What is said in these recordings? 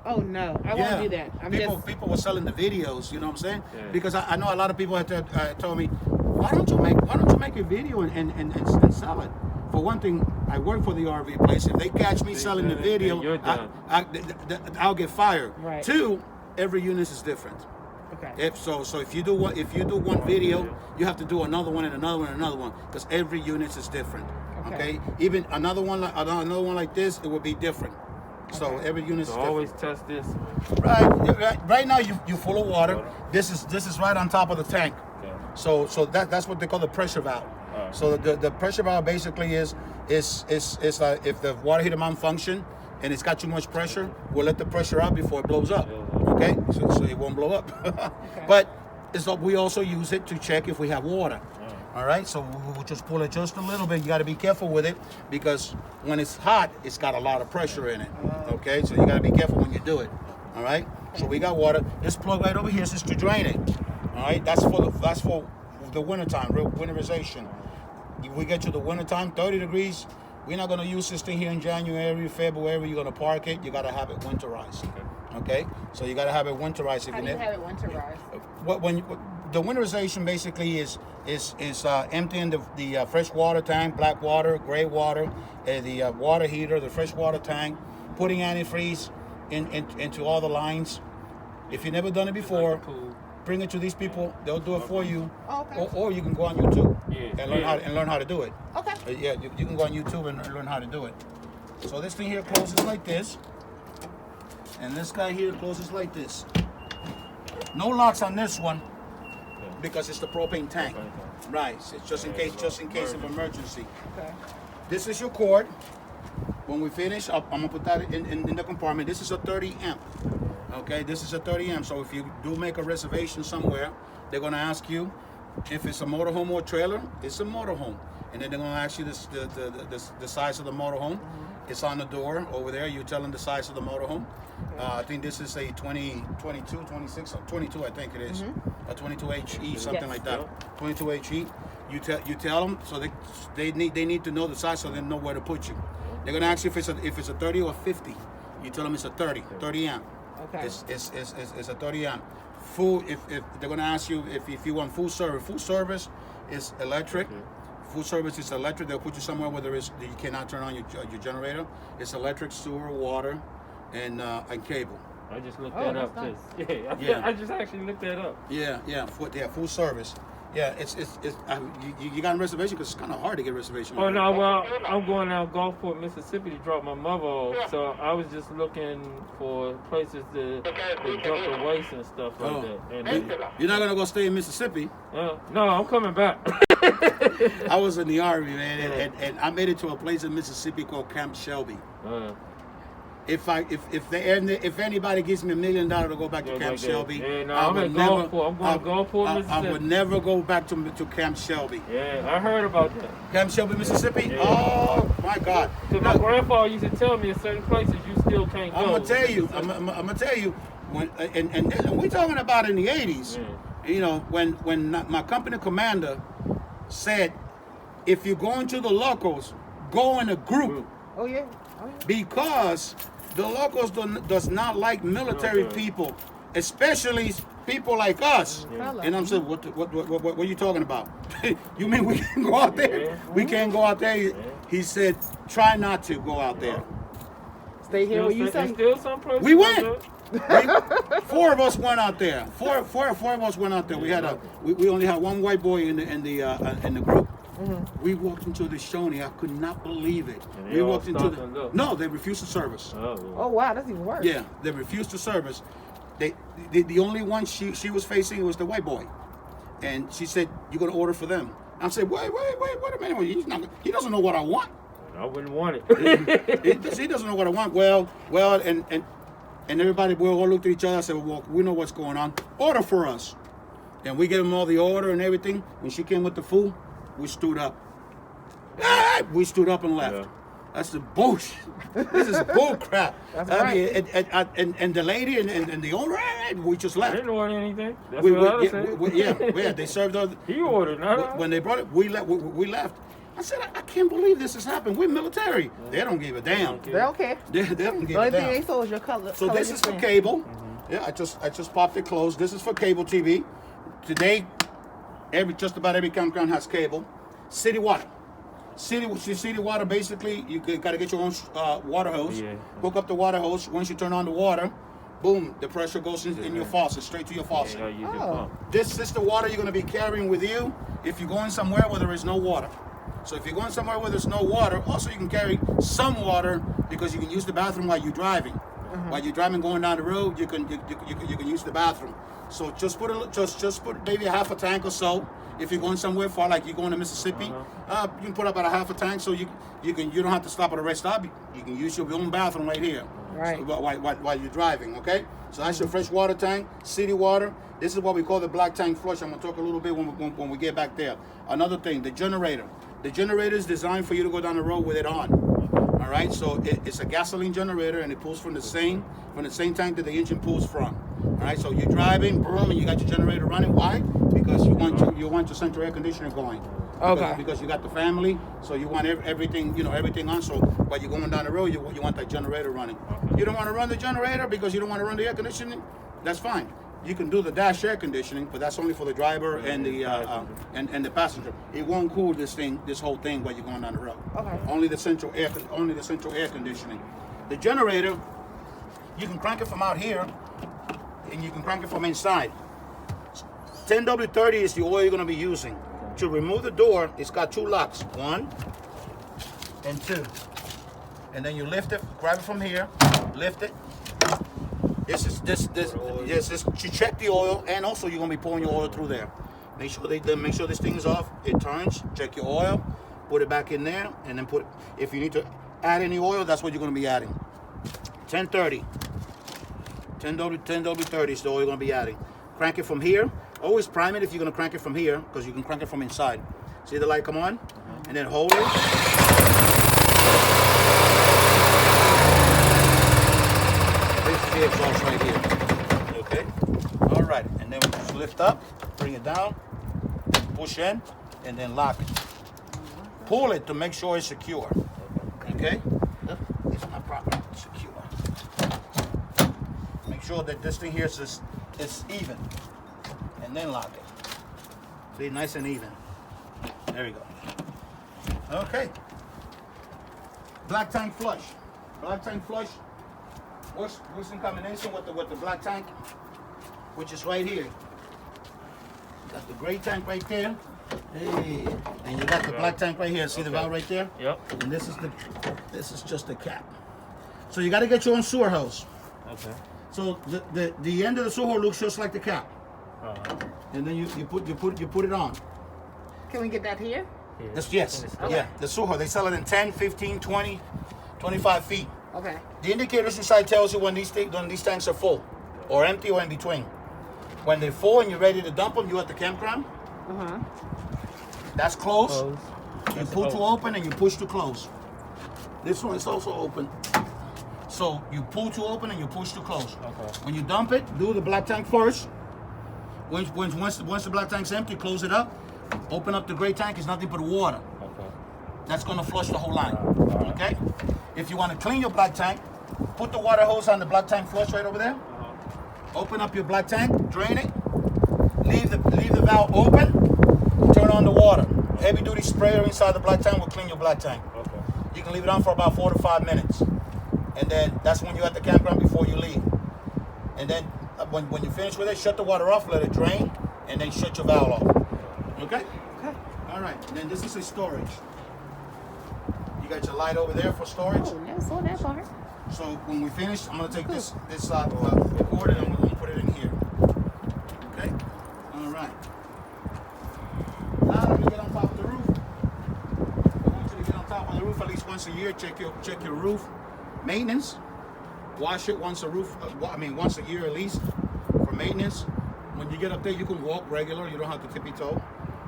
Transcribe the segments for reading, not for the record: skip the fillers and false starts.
Oh no, I won't do that. People were selling the videos. You know what I'm saying? Yeah. Because I know a lot of people had told me, why don't you make a video and sell it? For one thing, I work for the RV place. If they catch me selling the video, you're done. I'll get fired. Right. Two, every unit is different. Okay. If you do one video, you have to do another one and another one and another one because every unit is different. Okay. Even another one like this, it will be different. So every unit is So different. always test this. Right now you full of water. This is right on top of the tank. Okay. So that's what they call the pressure valve. Alright. So the pressure valve basically is like if the water heater malfunction and it's got too much pressure, we'll let the pressure out before it blows up. Okay, so it won't blow up. But we also use it to check if we have water. All right, so we'll just pull it just a little bit. You got to be careful with it because when it's hot, it's got a lot of pressure in it. Okay, so you got to be careful when you do it. All right, so we got water. This plug right over here is just to drain it. All right, that's for the wintertime, real winterization. If we get to the wintertime, 30 degrees. We're not gonna use this thing here in January, February. You're gonna park it. You gotta have it winterized. Okay, so you gotta have it winterized. How do you have it winterized? The winterization basically is emptying the fresh water tank, black water, gray water, the water heater, the fresh water tank, putting antifreeze into all the lines. If you've never done it before, bring it to these people. They'll do it for you. Oh, okay. Or you can go on YouTube and learn how to do it. Okay. You can go on YouTube and learn how to do it. So this thing here closes like this, and this guy here closes like this. No locks on this one because it's the propane tank. Right. It's just in case of emergency. Okay. This is your cord. When we finish, I'm gonna put that in the compartment. This is a 30 amp. Okay, this is a 30 amp. So if you do make a reservation somewhere, they're gonna ask you if it's a motorhome or trailer. It's a motorhome, and then they're gonna ask you the size of the motorhome. It's on the door over there. You tell them the size of the motorhome. I think this is a 20, 22, 26, 22. I think it is a 22HE, something like that. 22HE. You tell them so they need to know the size so they know where to put you. They're gonna ask you if it's a 30 or 50. You tell them it's a 30 amp. Okay. It's a 30 amp. Full. If they're gonna ask you if you want full service is electric. Full service is electric. They'll put you somewhere where you cannot turn on your generator. It's electric, sewer, water, and cable. I just looked that up too. Nice. Yeah, I just actually looked that up. Yeah, full service. Yeah, you got a reservation because it's kind of hard to get a reservation. Oh no, well I'm going out Gulfport, Mississippi to drop my mother off, so I was just looking for places to dump the waste and stuff like that. And you're not gonna go stay in Mississippi. no, I'm coming back. I was in the Army, man, and I made it to a place in Mississippi called Camp Shelby. If anybody gives me $1 million to go back to Camp Shelby, I'm going to Gulfport, Mississippi. I would never go back to Camp Shelby. Yeah, I heard about that. Camp Shelby, Mississippi. Yeah. Oh my God! Because my grandfather used to tell me in certain places you still can't go. I'm gonna tell you. I'm gonna tell you. And we're talking about in the '80s. Yeah. You know, when my company commander said, if you're going to the locals, go in a group. Oh yeah. Because the locals does not like military people, especially people like us. Yeah. And I'm saying, what are you talking about? You mean we can go out there? Yeah. We can't go out there. He said, try not to go out there. Stay here. What you say? Still some places We went. Four of us went out there. Four of us went out there. We only had one white boy in the group. We walked into the Shawnee. I could not believe it. And We walked into no, they refused to service. Oh wow, that's even worse. Yeah, they refused to service. The only one she was facing was the white boy, and she said, "You're gonna order for them." I said, "Wait a minute. He doesn't know what I want. I wouldn't want it. He doesn't know what I want. Well, and everybody we all looked at each other. I said, "Well, we know what's going on. Order for us." And we gave them all the order and everything. When she came with the food, we stood up. We stood up and left. Yeah. That's the bullshit. This is bull crap. That's right. And the lady and the owner, we just I left. didn't order anything. That's what I said. Yeah, they served us. He ordered, not I. When they brought it, we left. I said, I can't believe this has happened. We're military. They don't give a damn. Okay. They're okay. They don't The give only a thing they damn. saw was your color. So color this is for display. cable. Yeah, I just popped it closed. This is for cable TV. Today, just about every campground has cable. City water. City water, basically, you got to get your own water hose. Yeah. Hook up the water hose. Once you turn on the water, boom, the pressure goes in your faucet, straight to your faucet. Yeah, you can Oh. pump. This is the water you're going to be carrying with you if you're going somewhere where there is no water. So if you're going somewhere where there's no water, also you can carry some water because you can use the bathroom while you're driving. While you're driving going down the road, you can use the bathroom. So just put just put maybe a half a tank or so. If you're going somewhere far, like you're going to Mississippi, you can put about a half a tank, so you don't have to stop at a rest stop. You can use your own bathroom right here. Right. So, while you're driving, okay? So that's your fresh water tank, city water. This is what we call the black tank flush. I'm gonna talk a little bit when we get back there. Another thing, the generator. The generator is designed for you to go down the road with it on. All right, so it's a gasoline generator, and it pulls from the same tank that the engine pulls from. All right, so you're driving, boom, and you got your generator running. Why? Because you want your central air conditioner going. Okay. Because you got the family, so you want everything on. So while you're going down the road, you want that generator running. You don't want to run the generator because you don't want to run the air conditioning. That's fine. You can do the dash air conditioning, but that's only for the driver and the and the passenger. It won't cool this whole thing while you're going down the road. Okay. Only the central air conditioning. The generator, you can crank it from out here, and you can crank it from inside. 10W30 is the oil you're going to be using. To remove the door, it's got two locks, 1 and 2. And then you lift it, grab it from here, lift it. This is to check the oil, and also you're gonna be pouring your oil through there. Make sure this thing is off. It turns. Check your oil. Put it back in there, and then if you need to add any oil, that's what you're gonna be adding. 1030. 10W30 is the oil you're gonna be adding. Crank it from here. Always prime it if you're gonna crank it from here, because you can crank it from inside. See the light come on, and then hold it. The exhaust right here. Okay? All right. And then we just lift up, bring it down, push in, and then lock it. Pull it to make sure it's secure. Okay? It's not properly secure. Make sure that this thing here is even. And then lock it. See, nice and even. There you go. Okay. Black tank flush. Black tank flush. Works in combination with the black tank, which is right here. Got the gray tank right there. Hey, and you got the black tank right here. See the valve right there? Yep. And this is just the cap. So you got to get your own sewer hose. Okay. So the end of the sewer hose looks just like the cap. And then you put it on. Can we get that here? Yes. Okay. Yeah. The sewer hose. They sell it in 10, 15, 20, 25 feet. Okay. The indicators inside tells you when these tanks are full, or empty, or in between. When they're full and you're ready to dump them, you at the campground. That's closed. You pull to open and you push to close. This one is also open. So you pull to open and you push to close. Okay. When you dump it, do the black tank first. Once the black tank's empty, close it up. Open up the gray tank. It's nothing but water. Okay. That's gonna flush the whole line. Okay? If you want to clean your black tank, put the water hose on the black tank flush right over there. Open up your black tank, drain it, leave the valve open, turn on the water. Heavy duty sprayer inside the black tank will clean your black tank. Okay. You can leave it on for about 4 to 5 minutes. And then that's when you're at the campground before you leave. And then when you finish with it, shut the water off, let it drain, and then shut your valve off. Okay? Okay. All right. And then this is a storage. You got your light over there for storage. Oh, never saw that part. So when we finish, I'm gonna take this cord and I'm gonna put it in here. Okay? All right. Now let me get on top of the roof. I want you to get on top of the roof at least once a year. Check your roof maintenance. Wash it once a year at least for maintenance. When you get up there, you can walk regular. You don't have to tippy toe.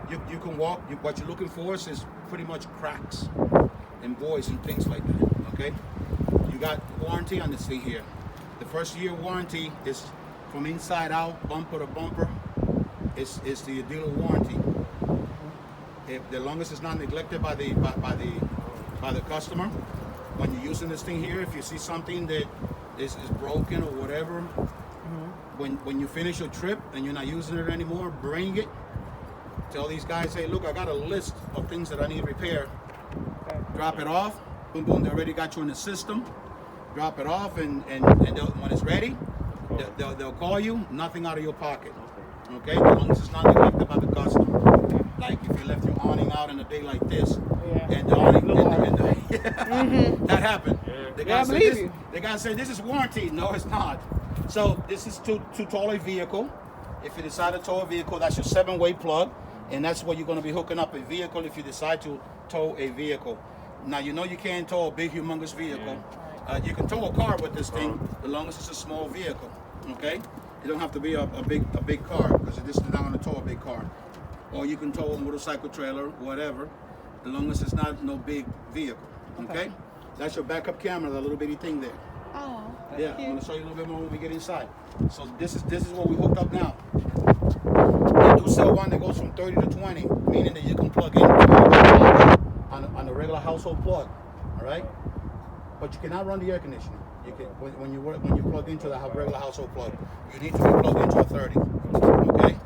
You can walk. What you're looking for is pretty much cracks and voids and things like that. Okay. You got warranty on this thing here. The first year warranty is from inside out, bumper to bumper. It's the dealer warranty. If the longest it's not neglected by the customer, when you're using this thing here, if you see something that is broken or whatever, when you finish your trip and you're not using it anymore, bring it. Tell these guys, hey, look, I got a list of things that I need repair. Okay. Drop it off. Boom, boom. They already got you in the system. Drop it off, and when it's ready, they'll call you. Nothing out of your pocket. Okay, as long as it's not neglected by the customer. Like if you left your awning out in a day like this, and the awning, that happened. Yeah. The Yeah, guy I said believe this. you. The guy said this is warranty. No, it's not. So this is to tow a vehicle. If you decide to tow a vehicle, that's your 7-way plug, and that's what you're going to be hooking up a vehicle if you decide to tow a vehicle. Now you know you can't tow a big, humongous vehicle. You can tow a car with this thing, as long as it's a small vehicle. Okay, you don't have to be a big car, because this is not going to tow a big car. Or you can tow a motorcycle trailer, whatever, as long as it's not no big vehicle. Okay, that's your backup camera, the little bitty thing there. Oh, Yeah, I'm going to show you a little bit more when we get inside. So this is what we hooked up now. They do sell one that goes from 30 to 20, meaning that you can plug in on a regular household plug. All right, but you cannot run the air conditioner. You can when you plug into the regular household plug, you need to be plugged into a 30. Okay,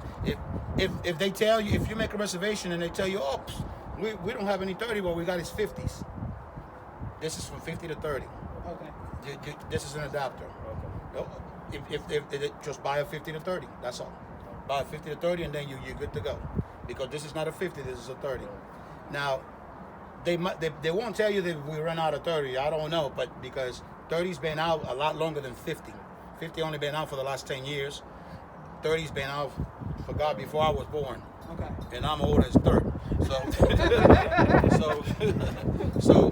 if they tell you, if you make a reservation and they tell you, oh, we don't have any 30, what we got is 50s. This is from 50 to 30. okay. This is an adapter. If just buy a 50 to 30, that's all. Buy a 50 to 30, and then you're good to go. Because this is not a 50, this is a 30. Now, they won't tell you that we run out of 30. I don't know, but because 30's been out a lot longer than 50. 50 only been out for the last 10 years. 30's been out, for God, before I was born. Okay. And I'm old as dirt. So,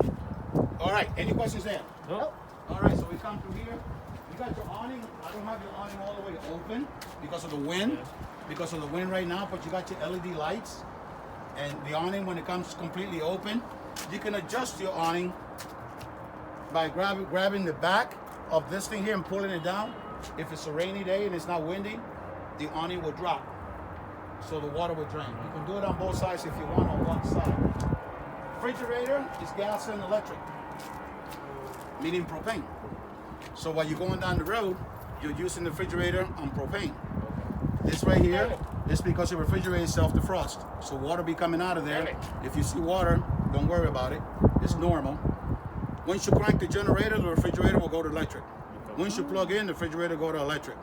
all right. Any questions there? Nope. All right, so we come through here. You got your awning. I don't have your awning all the way open because of the wind. Because of the wind right now, but you got your LED lights. And the awning, when it comes completely open, you can adjust your awning by grabbing the back of this thing here and pulling it down. If it's a rainy day and it's not windy, the awning will drop. So the water will drain. You can do it on both sides if you want on one side. Refrigerator is gas and electric, meaning propane. So while you're going down the road, you're using the refrigerator on propane. This right here is because the refrigerator is self-defrost. So water be coming out of there. If you see water, don't worry about it. It's normal. Once you crank the generator, the refrigerator will go to electric. Once you plug in, the refrigerator go to electric.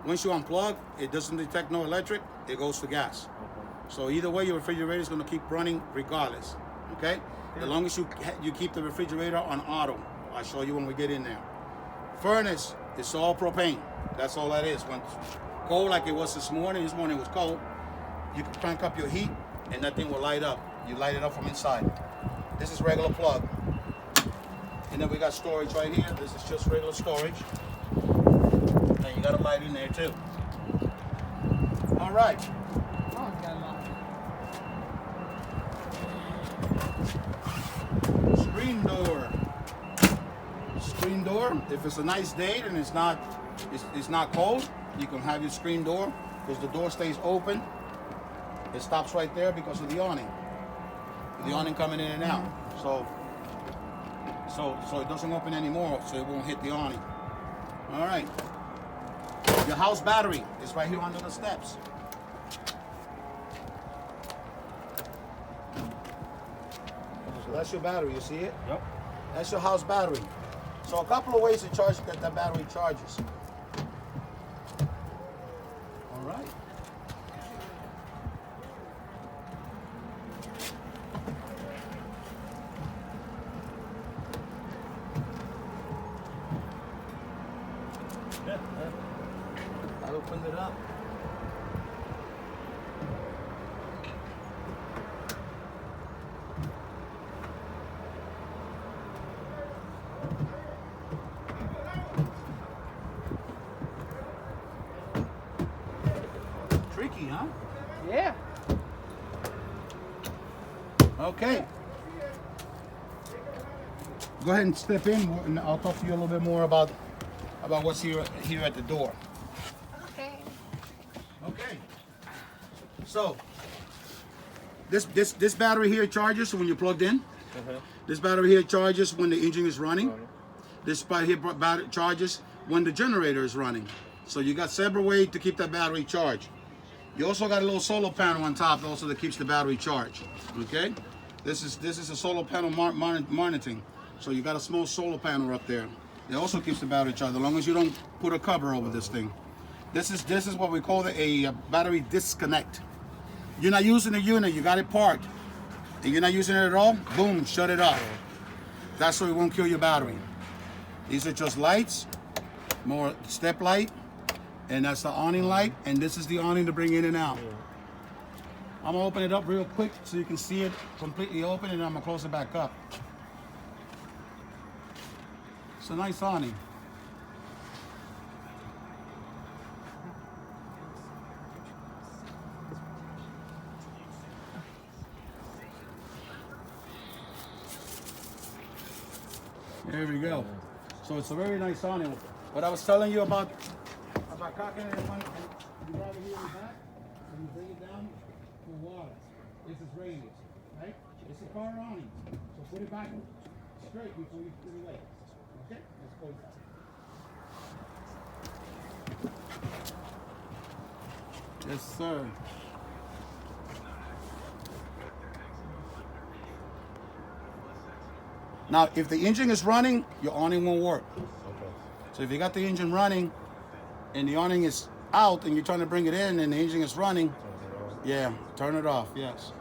Once you unplug, it doesn't detect no electric, it goes to gas. So either way, your refrigerator is going to keep running regardless. Okay? As long as you keep the refrigerator on auto. I'll show you when we get in there. Furnace, it's all propane. That's all that is. When it's cold like it was this morning it was cold, you can crank up your heat and that thing will light up. You light it up from inside. This is regular plug. And then we got storage right here. This is just regular storage. And you got a light in there too. All right. Oh, it's got a lot. Screen door. Screen door. If it's a nice day and it's not cold, you can have your screen door because the door stays open. It stops right there because of the awning. The awning coming in and out. So it doesn't open anymore, so it won't hit the awning. All right. Your house battery is right here under the steps. So that's your battery, you see it? Yep. That's your house battery. So a couple of ways to charge that battery charges. All right. I opened it up. Tricky, huh? Yeah. Okay. Go ahead and step in, and I'll talk to you a little bit more about what's here at the door. Okay. Okay. So this battery here charges when you're plugged in. Uh-huh. This battery here charges when the engine is running. This part here battery charges when the generator is running. So you got several ways to keep that battery charged. You also got a little solar panel on top also that keeps the battery charged. Okay, this is a solar panel monitoring. So you got a small solar panel up there. It also keeps the battery charged as long as you don't put a cover over this thing. This is what we call a battery disconnect. You're not using the unit, you got it parked, and you're not using it at all. Boom, shut it off. That's so it won't kill your battery. These are just lights, more step light, and that's the awning light, and this is the awning to bring in and out. I'm gonna open it up real quick so you can see it completely open, and I'm gonna close it back up. It's a nice awning. There we go. So it's a very nice awning. What I was telling you about cocking it in one, you got it here in the back, and you bring it down for water. This is radius, right? It's a car awning. So put it back straight before you put it away. Okay? Let's go back. Yes, sir. Now, if the engine is running, your awning won't work. Okay. So if you got the engine running and the awning is out and you're trying to bring it in and the engine is running, yeah, turn it off, yes.